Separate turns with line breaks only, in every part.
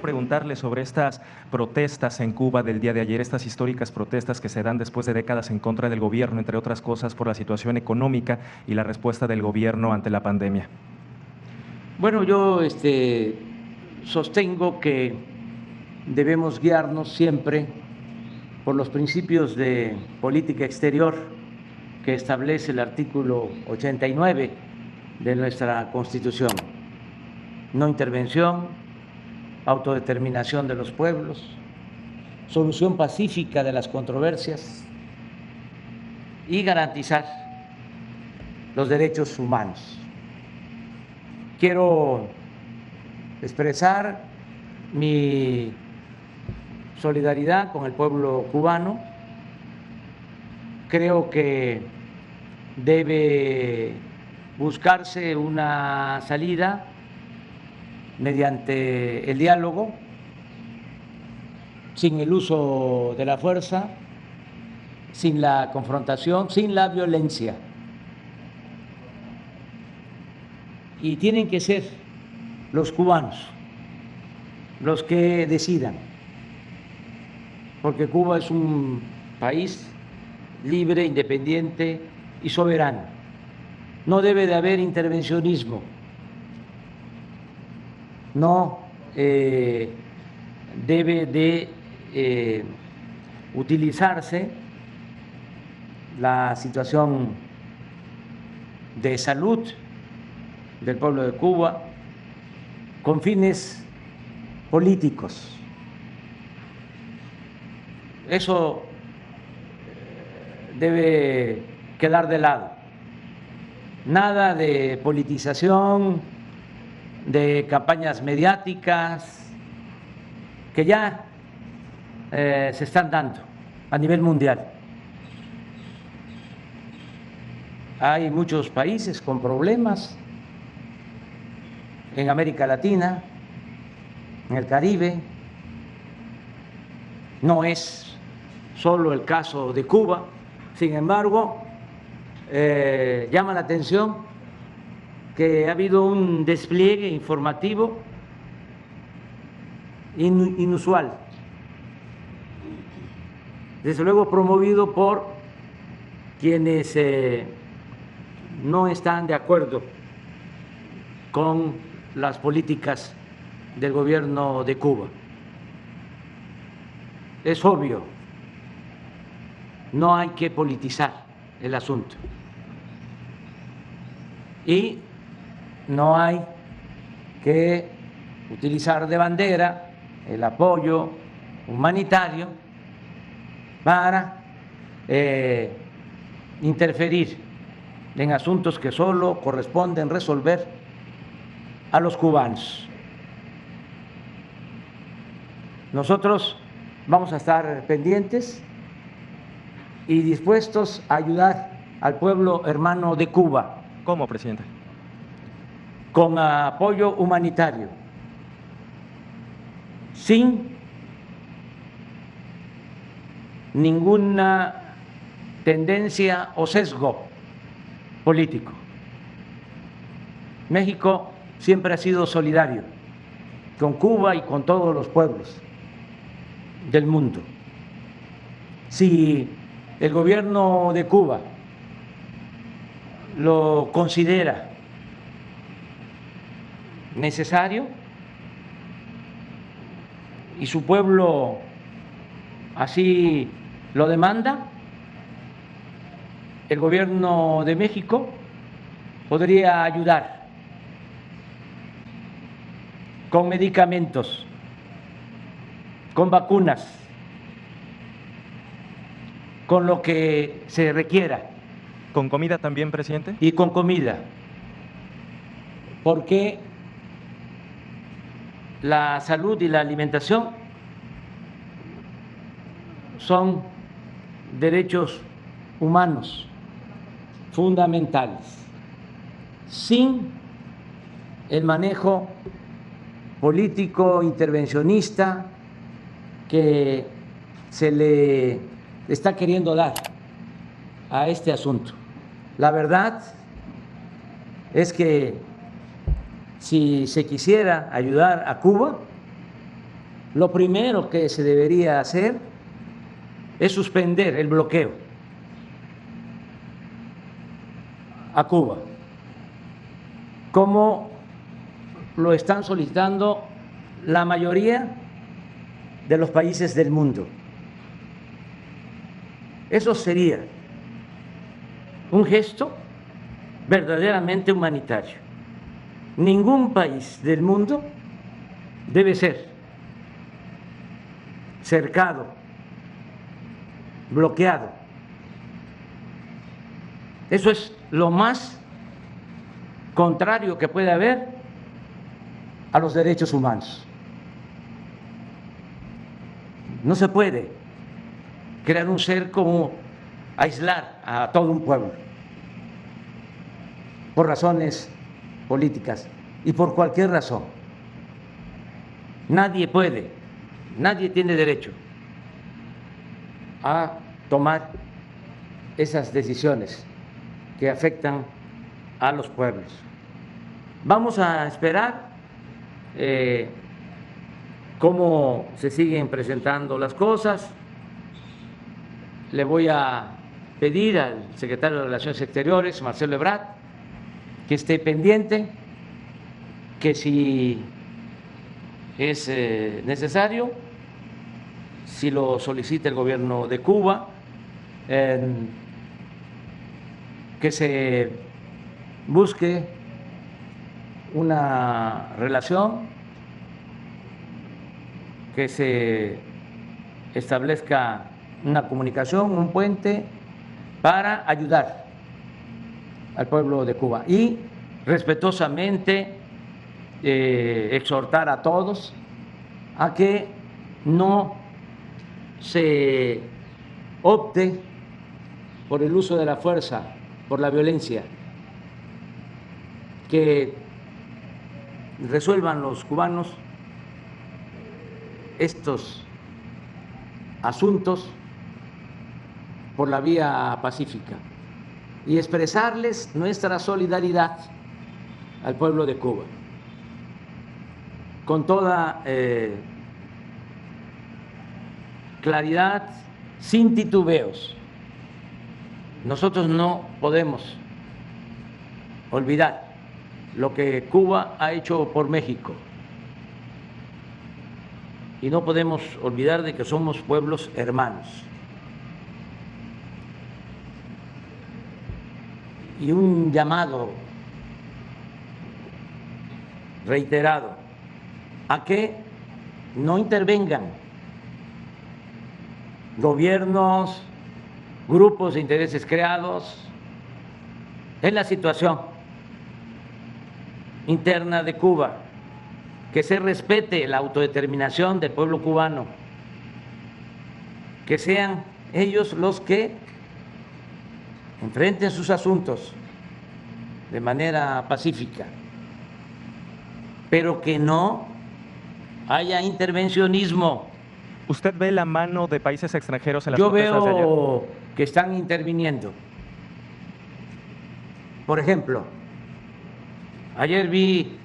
preguntarle sobre estas protestas en Cuba del día de ayer, estas históricas protestas que se dan después de décadas en contra del gobierno, entre otras cosas por la situación económica y la respuesta del gobierno ante la pandemia.
Bueno, yo sostengo que debemos guiarnos siempre por los principios de política exterior que establece el artículo 89 de nuestra Constitución. No intervención, autodeterminación de los pueblos, solución pacífica de las controversias y garantizar los derechos humanos. Quiero expresar mi solidaridad con el pueblo cubano. Creo que debe buscarse una salida mediante el diálogo, sin el uso de la fuerza, sin la confrontación, sin la violencia. Y tienen que ser los cubanos los que decidan, porque Cuba es un país libre, independiente y soberano. No debe de haber intervencionismo, no debe de utilizarse la situación de salud del pueblo de Cuba con fines políticos. Eso debe quedar de lado. Nada de politización, de campañas mediáticas que ya se están dando a nivel mundial. Hay muchos países con problemas en América Latina, en el Caribe. No es solo el caso de Cuba. Sin embargo, llama la atención que ha habido un despliegue informativo inusual, desde luego promovido por quienes no están de acuerdo con las políticas del gobierno de Cuba. Es obvio, no hay que politizar el asunto y no hay que utilizar de bandera el apoyo humanitario para interferir en asuntos que solo corresponden resolver a los cubanos. Nosotros vamos a estar pendientes y dispuestos a ayudar al pueblo hermano de Cuba.
¿Cómo, presidente?
Con apoyo humanitario, sin ninguna tendencia o sesgo político. México siempre ha sido solidario con Cuba y con todos los pueblos del mundo. Si el gobierno de Cuba lo considera necesario y su pueblo así lo demanda, el gobierno de México podría ayudar con medicamentos, con vacunas, con lo que se requiera.
¿Con comida también, presidente?
Y con comida, porque la salud y la alimentación son derechos humanos fundamentales. Sin el manejo político intervencionista que se le está queriendo dar a este asunto. La verdad es que si se quisiera ayudar a Cuba, lo primero que se debería hacer es suspender el bloqueo a Cuba, como lo están solicitando la mayoría de los países del mundo. Eso sería un gesto verdaderamente humanitario. Ningún país del mundo debe ser cercado, bloqueado. Eso es lo más contrario que puede haber a los derechos humanos. No se puede crear un cerco como aislar a todo un pueblo por razones políticas y por cualquier razón. Nadie puede, nadie tiene derecho a tomar esas decisiones que afectan a los pueblos. Vamos a esperar cómo se siguen presentando las cosas. Le voy a pedir al secretario de Relaciones Exteriores, Marcelo Ebrard, que esté pendiente, que si es necesario, si lo solicita el gobierno de Cuba, que se busque una relación, que se establezca una comunicación, un puente para ayudar al pueblo de Cuba y respetuosamente exhortar a todos a que no se opte por el uso de la fuerza, por la violencia, que resuelvan los cubanos estos asuntos por la vía pacífica y expresarles nuestra solidaridad al pueblo de Cuba con toda claridad, sin titubeos. Nosotros no podemos olvidar lo que Cuba ha hecho por México y no podemos olvidar de que somos pueblos hermanos. Y un llamado reiterado a que no intervengan gobiernos, grupos de intereses creados en la situación interna de Cuba, que se respete la autodeterminación del pueblo cubano, que sean ellos los que enfrenten sus asuntos de manera pacífica, pero que no haya intervencionismo.
¿Usted ve la mano de países extranjeros en las
Yo
protestas de ayer?
veo que están interviniendo. Por ejemplo, ayer vi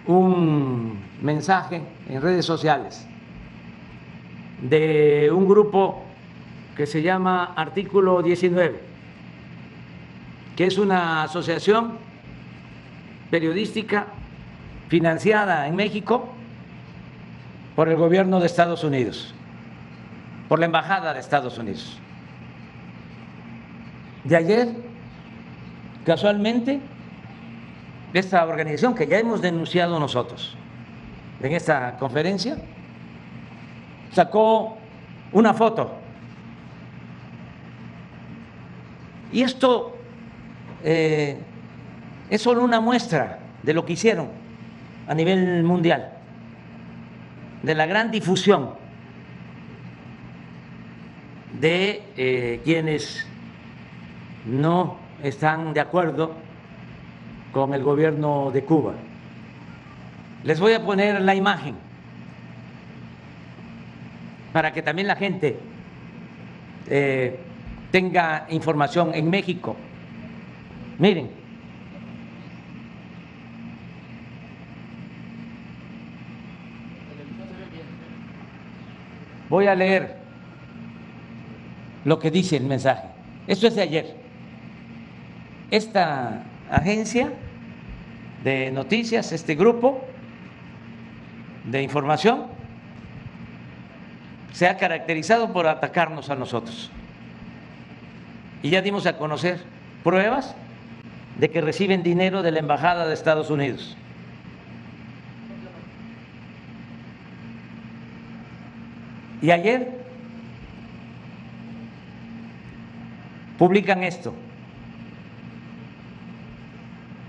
un mensaje en redes sociales de un grupo que se llama Artículo 19, que es una asociación periodística financiada en México por el gobierno de Estados Unidos, por la Embajada de Estados Unidos. De ayer, casualmente, esta organización que ya hemos denunciado nosotros en esta conferencia, sacó una foto. Y esto es solo una muestra de lo que hicieron a nivel mundial, de la gran difusión de quienes no están de acuerdo con el gobierno de Cuba. Les voy a poner la imagen para que también la gente tenga información en México. Miren. Voy a leer lo que dice el mensaje. Esto es de ayer. Esta agencia de noticias, este grupo de información, se ha caracterizado por atacarnos a nosotros. Y ya dimos a conocer pruebas de que reciben dinero de la Embajada de Estados Unidos. Y ayer publican esto.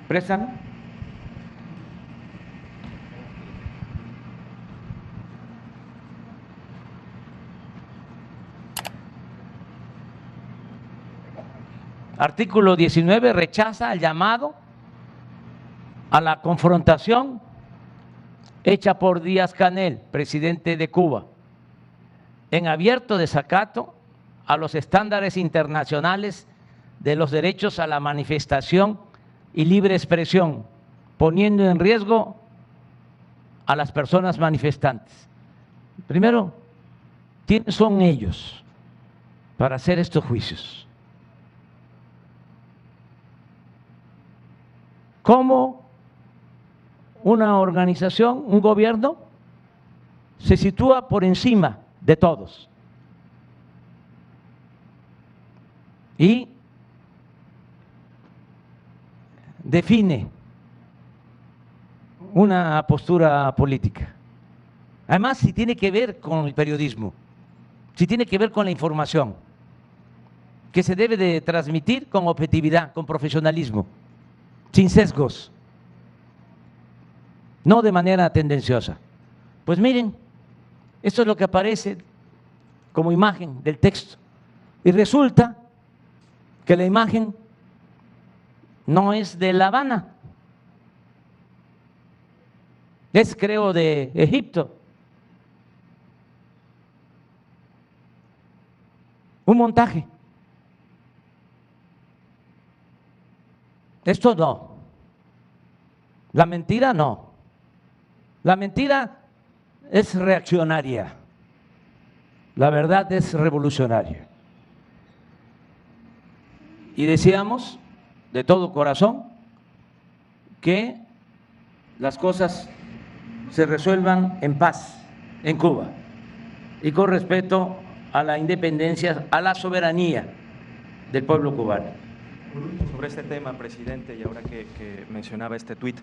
Préstame. Artículo 19 rechaza el llamado a la confrontación hecha por Díaz-Canel, presidente de Cuba, en abierto desacato a los estándares internacionales de los derechos a la manifestación y libre expresión, poniendo en riesgo a las personas manifestantes. Primero, ¿quiénes son ellos para hacer estos juicios? ¿Cómo una organización, un gobierno, se sitúa por encima de todos y define una postura política? Además, si tiene que ver con el periodismo, si tiene que ver con la información, que se debe de transmitir con objetividad, con profesionalismo, sin sesgos, no de manera tendenciosa. Pues miren, esto es lo que aparece como imagen del texto. Y resulta que la imagen no es de La Habana, es, creo, de Egipto. Un montaje. Esto no. La mentira no. La mentira es reaccionaria. La verdad es revolucionaria. Y decíamos de todo corazón que las cosas se resuelvan en paz en Cuba y con respeto a la independencia, a la soberanía del pueblo cubano.
Sobre este tema, presidente, y ahora que mencionaba este tuit,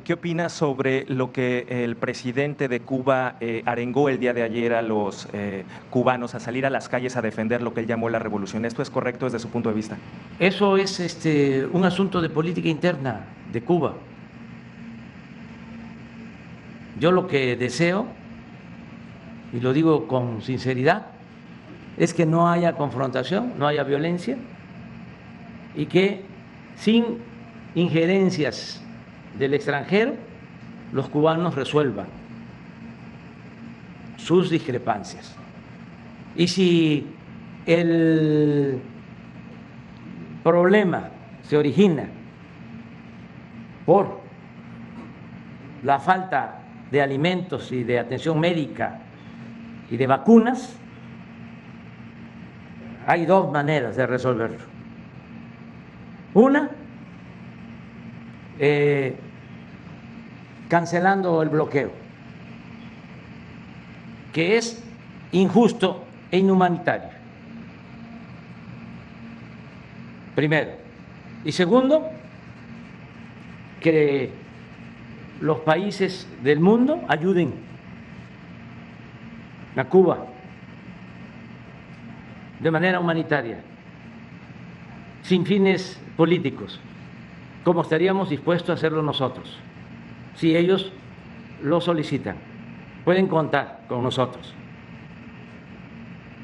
¿qué opina sobre lo que el presidente de Cuba arengó el día de ayer a los cubanos a salir a las calles a defender lo que él llamó la revolución? ¿Esto es correcto desde su punto de vista?
Eso es un asunto de política interna de Cuba. Yo lo que deseo, y lo digo con sinceridad, es que no haya confrontación, no haya violencia, y que sin injerencias del extranjero los cubanos resuelvan sus discrepancias. Y si el problema se origina por la falta de alimentos y de atención médica y de vacunas, hay dos maneras de resolverlo. Una, cancelando el bloqueo, que es injusto e inhumanitario. Primero. Y segundo, que los países del mundo ayuden a Cuba de manera humanitaria, sin fines políticos, como estaríamos dispuestos a hacerlo nosotros, si ellos lo solicitan. Pueden contar con nosotros.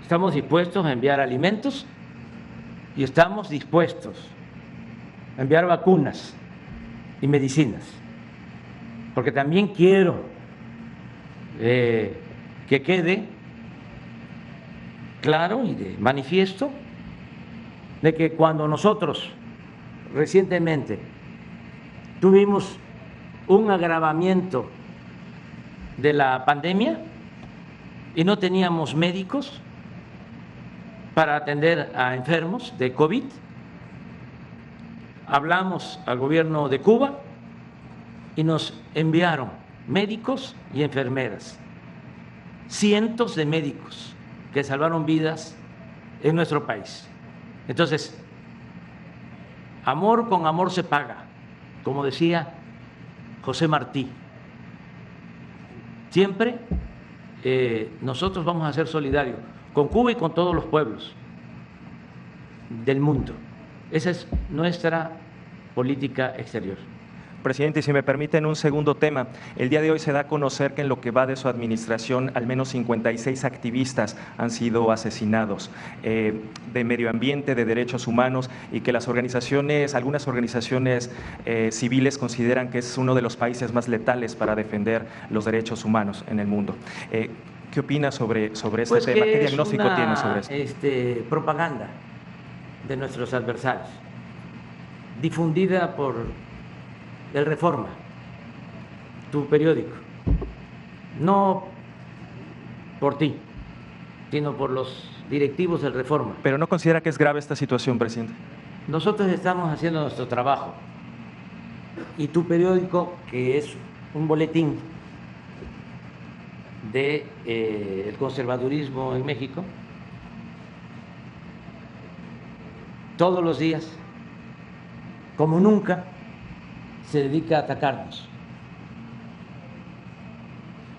Estamos dispuestos a enviar alimentos y estamos dispuestos a enviar vacunas y medicinas, porque también quiero que quede claro y de manifiesto de que cuando nosotros recientemente tuvimos un agravamiento de la pandemia, y no teníamos médicos para atender a enfermos de COVID. Hablamos al gobierno de Cuba y nos enviaron médicos y enfermeras, cientos de médicos que salvaron vidas en nuestro país. Entonces, amor con amor se paga, como decía José Martí. Siempre nosotros vamos a ser solidarios con Cuba y con todos los pueblos del mundo. Esa es nuestra política exterior.
Presidente, y si me permiten un segundo tema, el día de hoy se da a conocer que en lo que va de su administración, al menos 56 activistas han sido asesinados de medio ambiente, de derechos humanos, y que las organizaciones, algunas organizaciones civiles consideran que es uno de los países más letales para defender los derechos humanos en el mundo. ¿Qué opina sobre este tema? ¿Qué diagnóstico tiene sobre esto?
Propaganda de nuestros adversarios, difundida por el Reforma, tu periódico, no por ti, sino por los directivos del Reforma.
¿Pero no considera que es grave esta situación, presidente?
Nosotros estamos haciendo nuestro trabajo y tu periódico, que es un boletín del conservadurismo en México, todos los días, como nunca, se dedica a atacarnos.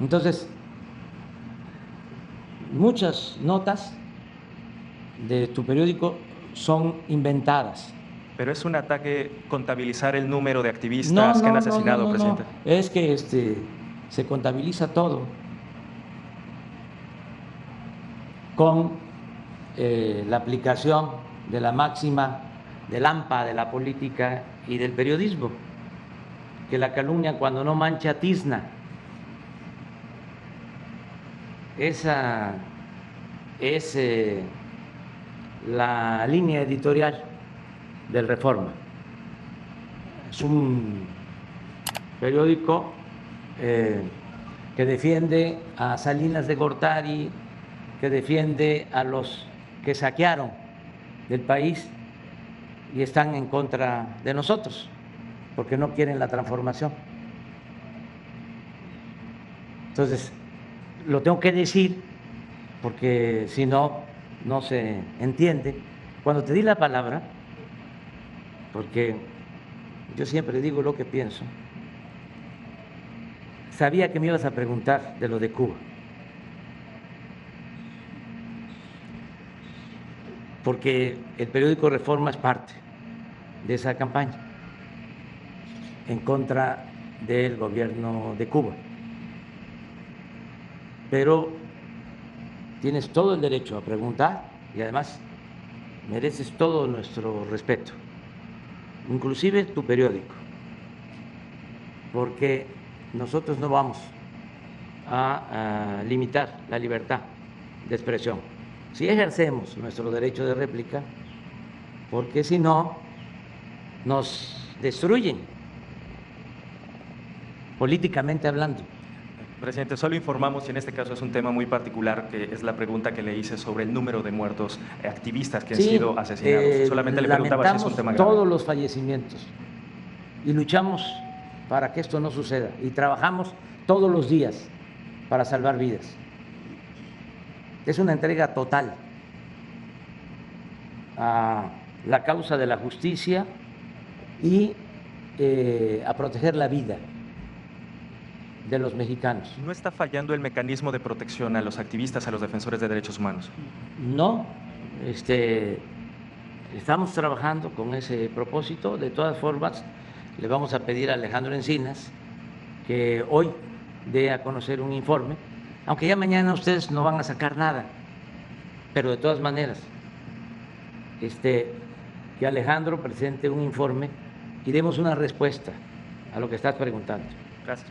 Entonces, muchas notas de tu periódico son inventadas.
Pero es un ataque contabilizar el número de activistas que han asesinado, presidente.
No. Es que se contabiliza todo con la aplicación de la máxima del AMPA, de la política y del periodismo, que la calumnia cuando no mancha tizna. Esa es la línea editorial del Reforma. Es un periódico que defiende a Salinas de Gortari, que defiende a los que saquearon del país y están en contra de nosotros, porque no quieren la transformación. Entonces, lo tengo que decir, porque si no, no se entiende. Cuando te di la palabra, porque yo siempre digo lo que pienso, sabía que me ibas a preguntar de lo de Cuba, porque el periódico Reforma es parte de esa campaña en contra del gobierno de Cuba. Pero tienes todo el derecho a preguntar y además mereces todo nuestro respeto, inclusive tu periódico, porque nosotros no vamos a limitar la libertad de expresión. Si ejercemos nuestro derecho de réplica, porque si no, nos destruyen políticamente hablando.
Presidente, solo informamos, y en este caso es un tema muy particular, que es la pregunta que le hice sobre el número de muertos activistas que han sido asesinados. Solamente le preguntaba si es un tema grave.
Todos los fallecimientos y luchamos para que esto no suceda y trabajamos todos los días para salvar vidas. Es una entrega total a la causa de la justicia y a proteger la vida de los mexicanos.
¿No está fallando el mecanismo de protección a los activistas, a los defensores de derechos humanos?
No, estamos trabajando con ese propósito. De todas formas, le vamos a pedir a Alejandro Encinas que hoy dé a conocer un informe, aunque ya mañana ustedes no van a sacar nada, pero de todas maneras, que Alejandro presente un informe y demos una respuesta a lo que estás preguntando.
Gracias.